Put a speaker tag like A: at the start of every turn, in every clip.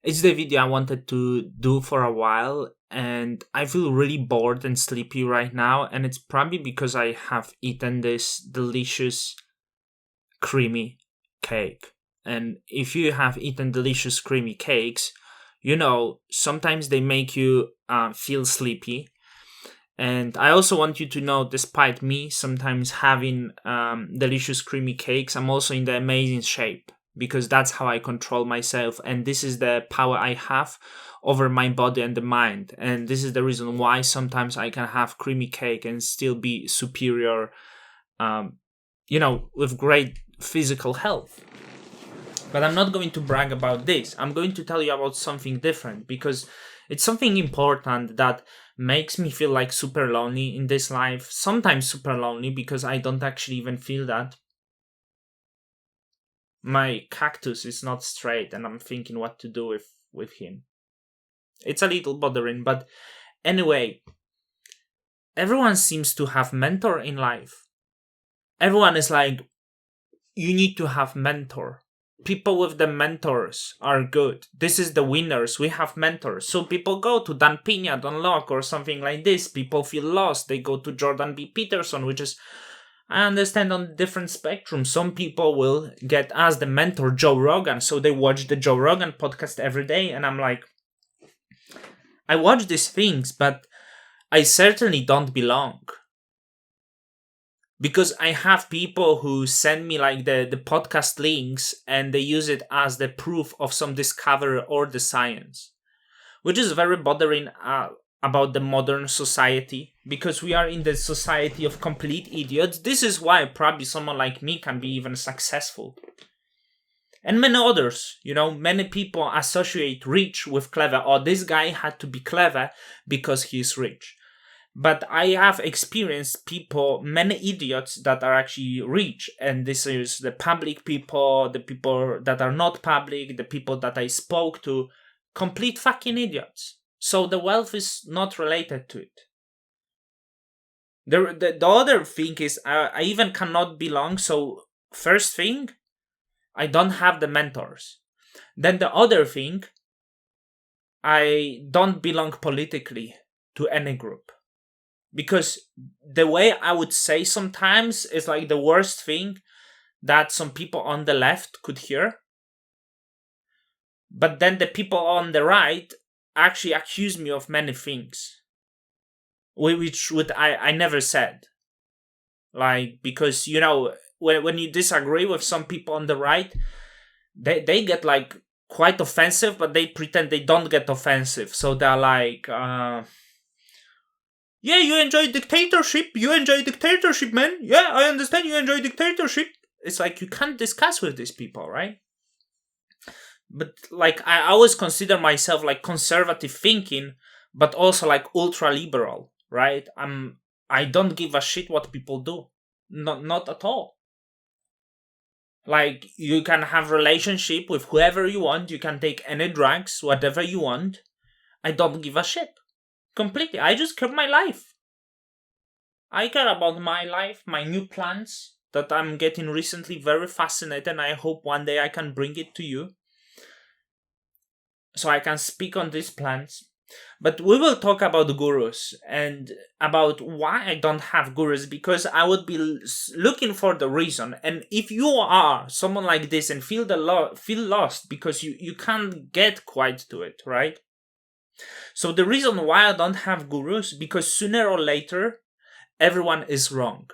A: It's the video I wanted to do for a while, and I feel really bored and sleepy right now, and it's probably because I have eaten this delicious creamy cake. And if you have eaten delicious creamy cakes, sometimes they make you feel sleepy. And I also want you to know, despite me sometimes having delicious creamy cakes, I'm also in the amazing shape because that's how I control myself. And this is the power I have over my body and the mind. And this is the reason why sometimes I can have creamy cake and still be superior, with great physical health. But I'm not going to brag about this. I'm going to tell you about something different because it's something important that makes me feel like super lonely in this life. Sometimes super lonely because I don't actually even feel that. My cactus is not straight and I'm thinking what to do with him. It's a little bothering, but anyway, everyone seems to have mentor in life. Everyone is like, you need to have mentor. People with the mentors are good. This is the winners. We have mentors. So people go to Dan Pina, Don Locke, or something like this. People feel lost. They go to Jordan B. Peterson, which is, I understand, on different spectrum. Some people will get as the mentor Joe Rogan. So they watch the Joe Rogan podcast every day. And I'm like, I watch these things, but I certainly don't belong. Because I have people who send me like the podcast links and they use it as the proof of some discovery or the science, which is very bothering about the modern society, because we are in the society of complete idiots. This is why probably someone like me can be even successful. And many others, many people associate rich with clever. Oh, this guy had to be clever because he's rich. But I have experienced people, many idiots that are actually rich. And this is the public people, the people that are not public, the people that I spoke to. Complete fucking idiots. So the wealth is not related to it. The other thing is, I even cannot belong. So first thing, I don't have the mentors. Then the other thing, I don't belong politically to any group. Because the way I would say sometimes is like the worst thing that some people on the left could hear. But then the people on the right actually accuse me of many things, which I never said. Like, because, when you disagree with some people on the right, they get like quite offensive, but they pretend they don't get offensive. So they're like, yeah, you enjoy dictatorship. You enjoy dictatorship, man. Yeah, I understand you enjoy dictatorship. It's like you can't discuss with these people, right? But like, I always consider myself like conservative thinking, but also like ultra liberal, right? I don't give a shit what people do. Not at all. Like, you can have relationship with whoever you want. You can take any drugs, whatever you want. I don't give a shit. Completely. I just care my life. I care about my life, my new plans that I'm getting recently very fascinated, and I hope one day I can bring it to you so I can speak on these plans. But we will talk about gurus and about why I don't have gurus, because I would be looking for the reason. And if you are someone like this and feel lost because you can't get quite to it, right? So the reason why I don't have gurus, because sooner or later everyone is wrong.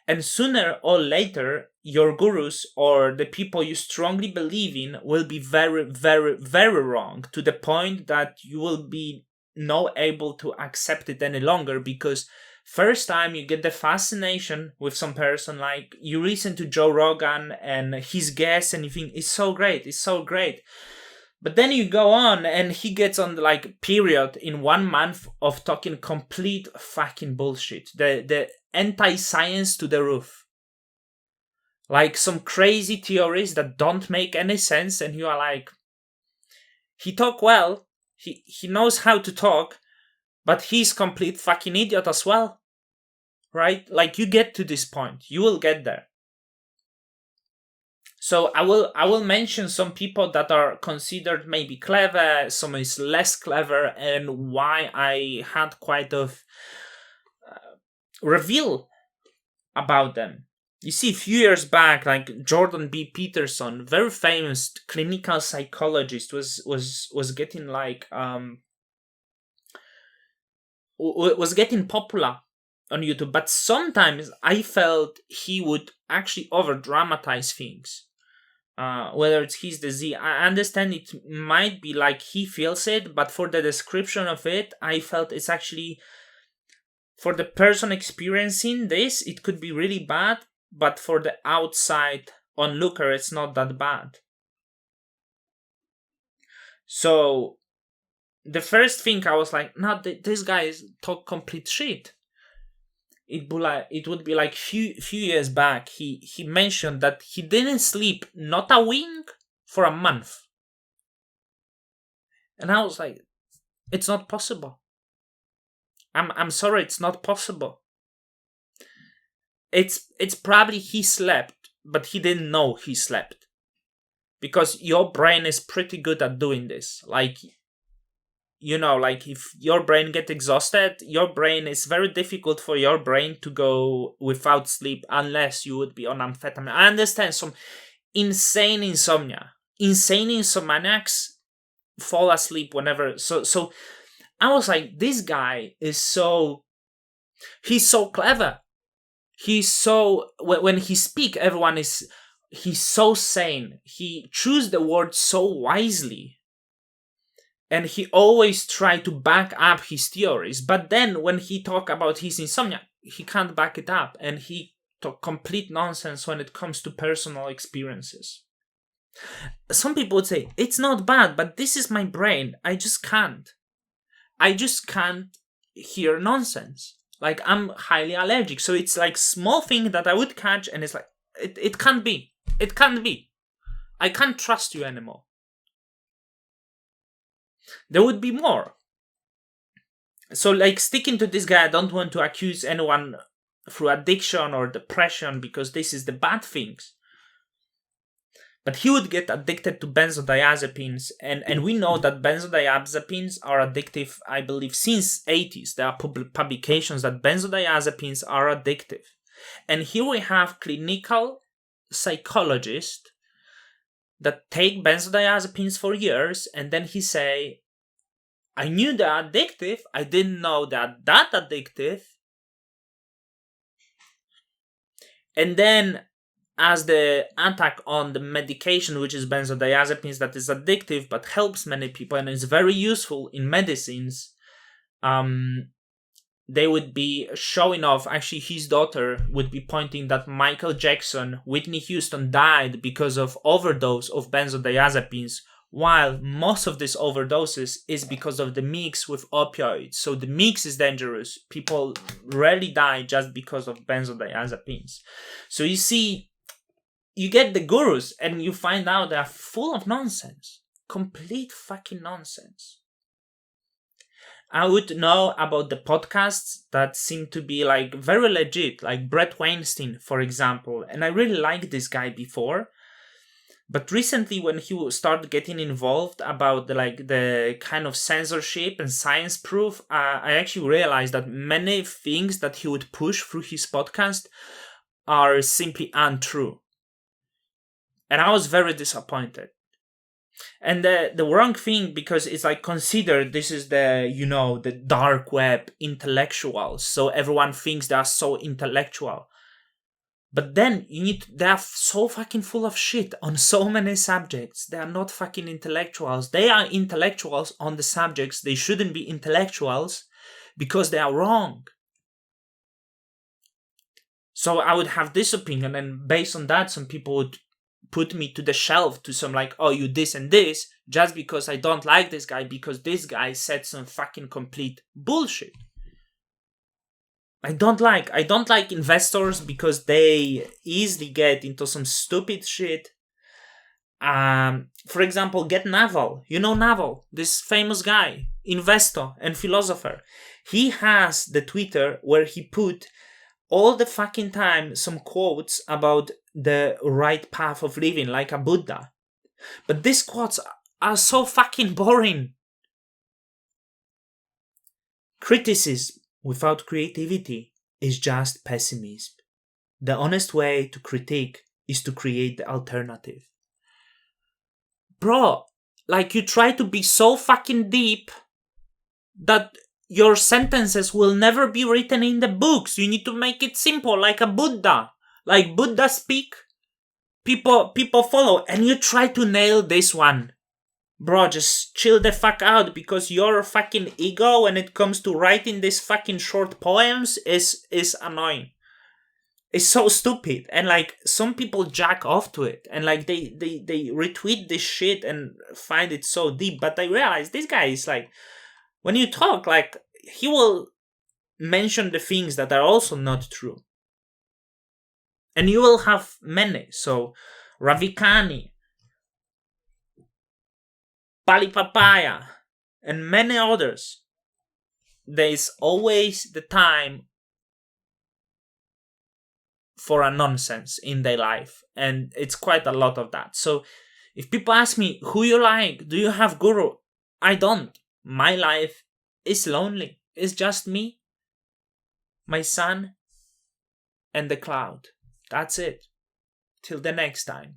A: And sooner or later, your gurus or the people you strongly believe in will be very, very, very wrong, to the point that you will be not able to accept it any longer, because first time you get the fascination with some person, like you listen to Joe Rogan and his guests and you think it's so great. But then you go on and he gets on the like period in 1 month of talking complete fucking bullshit. The anti-science to the roof. Like some crazy theories that don't make any sense, and you are like, he talk well, he knows how to talk, but he's complete fucking idiot as well. Right? Like, you get to this point. You will get there. So I will mention some people that are considered maybe clever, some is less clever, and why I had quite a reveal about them. You see, a few years back, like Jordan B. Peterson, very famous clinical psychologist, was getting like was getting popular on YouTube. But sometimes I felt he would actually over dramatize things. Whether it's his disease, I understand it might be like he feels it, but for the description of it, I felt it's actually, for the person experiencing this, it could be really bad, but for the outside onlooker, it's not that bad. So the first thing I was like, no, this guy is talk complete shit. It would be like few years back. He mentioned that he didn't sleep not a wink for a month, and I was like, it's not possible. I'm sorry, it's not possible. It's probably he slept, but he didn't know he slept, because your brain is pretty good at doing this. Like, like if your brain gets exhausted, your brain is very difficult for your brain to go without sleep unless you would be on amphetamine. I understand some insane insomniacs fall asleep whenever. So I was like, this guy is he's so clever. He's so, when he speak, he's so sane. He choose the word so wisely. And he always try to back up his theories. But then when he talk about his insomnia, he can't back it up. And he talk complete nonsense when it comes to personal experiences. Some people would say, it's not bad, but this is my brain. I just can't hear nonsense. Like, I'm highly allergic. So it's like small thing that I would catch, and it's like, it can't be. It can't be. I can't trust you anymore. There would be more. So, like, sticking to this guy, I don't want to accuse anyone through addiction or depression, because this is the bad things. But he would get addicted to benzodiazepines, and we know that benzodiazepines are addictive, I believe, since 80s. There are publications that benzodiazepines are addictive. And here we have clinical psychologists that take benzodiazepines for years, and then he say, I knew they're addictive, I didn't know they're that addictive. And then, as the attack on the medication, which is benzodiazepines, that is addictive but helps many people and is very useful in medicines, they would be showing off. Actually, his daughter would be pointing that Michael Jackson, Whitney Houston died because of overdose of benzodiazepines, while most of these overdoses is because of the mix with opioids. So the mix is dangerous. People rarely die just because of benzodiazepines. So you see, you get the gurus and you find out they're full of nonsense. Complete fucking nonsense. I would know about the podcasts that seem to be like very legit, like Brett Weinstein, for example. And I really liked this guy before. But recently, when he started getting involved about the kind of censorship and science proof, I actually realized that many things that he would push through his podcast are simply untrue. And I was very disappointed. And the wrong thing, because it's like considered this is the dark web intellectuals. So everyone thinks they are so intellectual. But then they are so fucking full of shit on so many subjects. They are not fucking intellectuals. They are intellectuals on the subjects. They shouldn't be intellectuals because they are wrong. So I would have this opinion, and based on that, some people would put me to the shelf to some like, oh, you this and this, just because I don't like this guy, because this guy said some fucking complete bullshit. I don't like investors because they easily get into some stupid shit. For example, get Naval. You know Naval, this famous guy, investor and philosopher. He has the Twitter where he put all the fucking time some quotes about the right path of living like a Buddha. But these quotes are so fucking boring. Criticism without creativity is just pessimism. The honest way to critique is to create the alternative. Bro, like you try to be so fucking deep that your sentences will never be written in the books. You need to make it simple, like a Buddha. Like Buddha speak, people follow, and you try to nail this one. Bro, just chill the fuck out, because your fucking ego when it comes to writing these fucking short poems is annoying. It's so stupid, and like some people jack off to it, and like they retweet this shit and find it so deep. But I realize this guy is like, when you talk, like he will mention the things that are also not true, and you will have many. So Ravikani, Pali Papaya, and many others. There is always the time for a nonsense in their life, and it's quite a lot of that. So if people ask me who you like, do you have guru? I don't. My life is lonely. It's just me, my son, and the cloud. That's it. Till the next time.